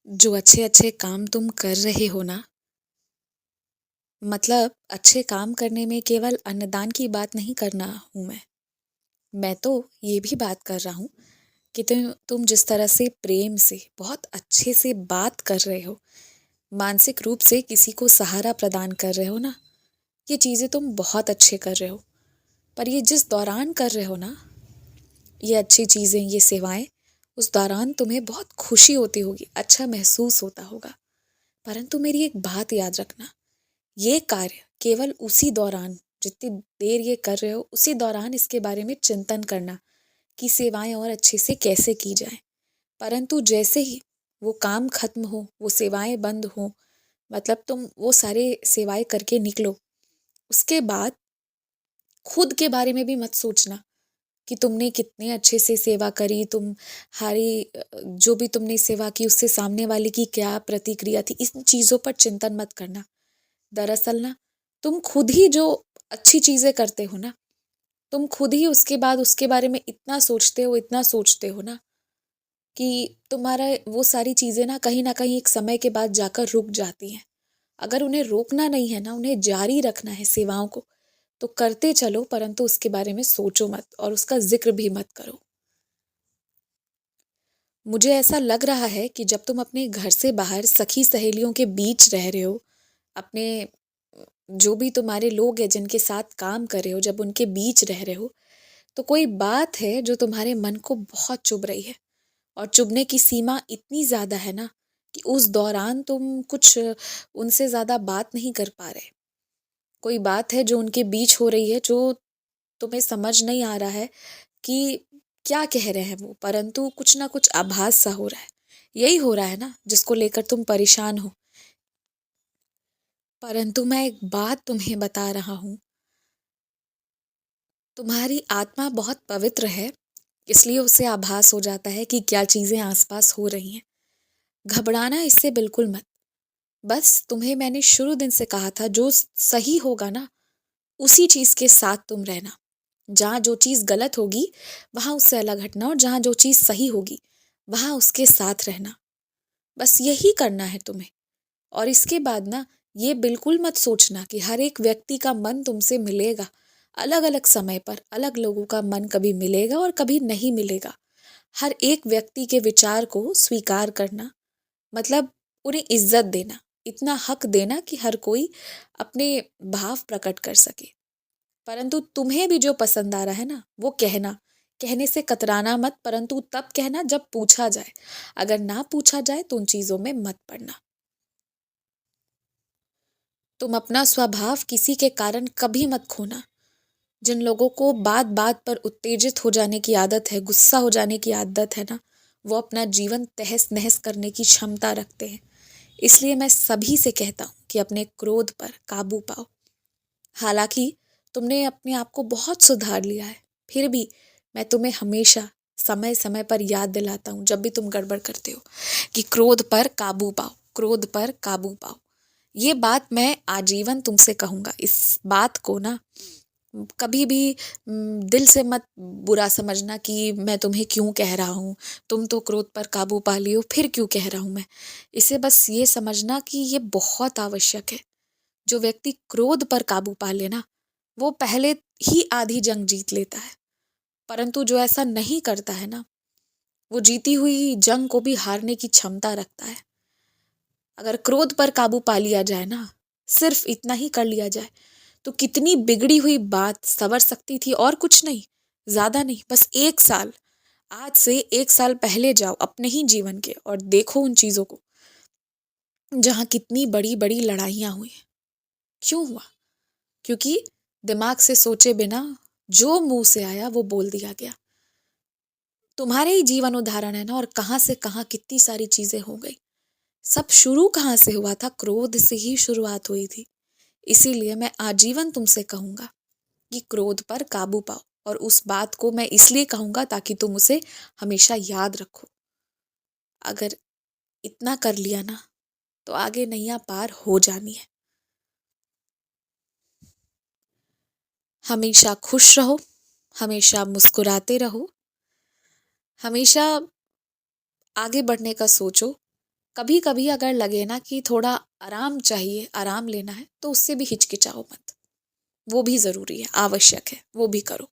जो अच्छे अच्छे काम तुम कर रहे हो ना, मतलब अच्छे काम करने में केवल अन्नदान की बात नहीं करना हूँ मैं तो ये भी बात कर रहा हूँ कि तुम जिस तरह से प्रेम से बहुत अच्छे से बात कर रहे हो, मानसिक रूप से किसी को सहारा प्रदान कर रहे हो ना, ये चीज़ें तुम बहुत अच्छे कर रहे हो। पर ये जिस दौरान कर रहे हो ना, ये अच्छी चीज़ें, ये सेवाएं, उस दौरान तुम्हें बहुत खुशी होती होगी, अच्छा महसूस होता होगा। परंतु मेरी एक बात याद रखना, ये कार्य केवल उसी दौरान, जितनी देर ये कर रहे हो उसी दौरान इसके बारे में चिंतन करना कि सेवाएं और अच्छे से कैसे की जाएं। परंतु जैसे ही वो काम खत्म हो, वो सेवाएं बंद हो, मतलब तुम वो सारे सेवाएं करके निकलो, उसके बाद खुद के बारे में भी मत सोचना कि तुमने कितने अच्छे से सेवा करी, तुम्हारी जो भी तुमने सेवा की उससे सामने वाले की क्या प्रतिक्रिया थी, इन चीज़ों पर चिंतन मत करना। दरअसल ना, तुम खुद ही जो अच्छी चीज़ें करते हो ना, तुम खुद ही उसके बाद उसके बारे में इतना सोचते हो ना, कि तुम्हारा वो सारी चीज़ें ना कहीं एक समय के बाद जाकर रुक जाती हैं। अगर उन्हें रोकना नहीं है ना, उन्हें जारी रखना है सेवाओं को, तो करते चलो, परंतु उसके बारे में सोचो मत और उसका जिक्र भी मत करो। मुझे ऐसा लग रहा है कि जब तुम अपने घर से बाहर सखी सहेलियों के बीच रह रहे हो, अपने जो भी तुम्हारे लोग हैं जिनके साथ काम कर रहे हो, जब उनके बीच रह रहे हो, तो कोई बात है जो तुम्हारे मन को बहुत चुभ रही है। और चुभने की सीमा इतनी ज़्यादा है ना, कि उस दौरान तुम कुछ उनसे ज़्यादा बात नहीं कर पा रहे। कोई बात है जो उनके बीच हो रही है, जो तुम्हें समझ नहीं आ रहा है कि क्या कह रहे हैं वो, परंतु कुछ ना कुछ आभास सा हो रहा है। यही हो रहा है ना जिसको लेकर तुम परेशान हो। परंतु मैं एक बात तुम्हें बता रहा हूँ, तुम्हारी आत्मा बहुत पवित्र है, इसलिए उसे आभास हो जाता है कि क्या चीज़ें आसपास हो रही हैं। घबराना इससे बिल्कुल मत। बस तुम्हें मैंने शुरू दिन से कहा था, जो सही होगा ना, उसी चीज़ के साथ तुम रहना। जहाँ जो चीज़ गलत होगी, वहाँ उससे अलग हटना, और जहाँ जो चीज़ सही होगी, वहाँ उसके साथ रहना। बस यही करना है तुम्हें। और इसके बाद ना, ये बिल्कुल मत सोचना कि हर एक व्यक्ति का मन तुमसे मिलेगा। अलग अलग समय पर अलग लोगों का मन कभी मिलेगा और कभी नहीं मिलेगा। हर एक व्यक्ति के विचार को स्वीकार करना, मतलब उन्हें इज्जत देना, इतना हक देना कि हर कोई अपने भाव प्रकट कर सके। परंतु तुम्हें भी जो पसंद आ रहा है ना, वो कहना। कहने से कतराना मत, परंतु तब कहना जब पूछा जाए। अगर ना पूछा जाए तो उन चीजों में मत पड़ना। तुम अपना स्वभाव किसी के कारण कभी मत खोना। जिन लोगों को बात बात पर उत्तेजित हो जाने की आदत है, गुस्सा हो जाने की आदत है ना, वो अपना जीवन तहस नहस करने की क्षमता रखते हैं। इसलिए मैं सभी से कहता हूँ कि अपने क्रोध पर काबू पाओ। हालांकि तुमने अपने आप को बहुत सुधार लिया है, फिर भी मैं तुम्हें हमेशा समय समय पर याद दिलाता हूँ, जब भी तुम गड़बड़ करते हो, कि क्रोध पर काबू पाओ, क्रोध पर काबू पाओ। ये बात मैं आजीवन तुमसे कहूँगा। इस बात को ना कभी भी दिल से मत बुरा समझना कि मैं तुम्हें क्यों कह रहा हूँ, तुम तो क्रोध पर काबू पा लियो, फिर क्यों कह रहा हूँ मैं। इसे बस ये समझना कि ये बहुत आवश्यक है। जो व्यक्ति क्रोध पर काबू पा लेना, वो पहले ही आधी जंग जीत लेता है। परंतु जो ऐसा नहीं करता है ना, वो जीती हुई जंग को भी हारने की क्षमता रखता है। अगर क्रोध पर काबू पा लिया जाए ना, सिर्फ इतना ही कर लिया जाए, तो कितनी बिगड़ी हुई बात संवर सकती थी। और कुछ नहीं, ज्यादा नहीं, बस 1 साल, आज से 1 साल पहले जाओ अपने ही जीवन के और देखो उन चीजों को, जहां कितनी बड़ी बड़ी लड़ाइयां हुई। क्यों हुआ? क्योंकि दिमाग से सोचे बिना जो मुंह से आया वो बोल दिया गया। तुम्हारे ही जीवन उदाहरण है ना, और कहां से कहां कितनी सारी चीजें हो गई। सब शुरू कहाँ से हुआ था? क्रोध से ही शुरुआत हुई थी। इसीलिए मैं आजीवन तुमसे कहूंगा कि क्रोध पर काबू पाओ। और उस बात को मैं इसलिए कहूंगा ताकि तुम उसे हमेशा याद रखो। अगर इतना कर लिया ना, तो आगे नैया पार हो जानी है। हमेशा खुश रहो, हमेशा मुस्कुराते रहो, हमेशा आगे बढ़ने का सोचो। कभी कभी अगर लगे ना कि थोड़ा आराम चाहिए, आराम लेना है, तो उससे भी हिचकिचाओ मत। वो भी ज़रूरी है, आवश्यक है, वो भी करो।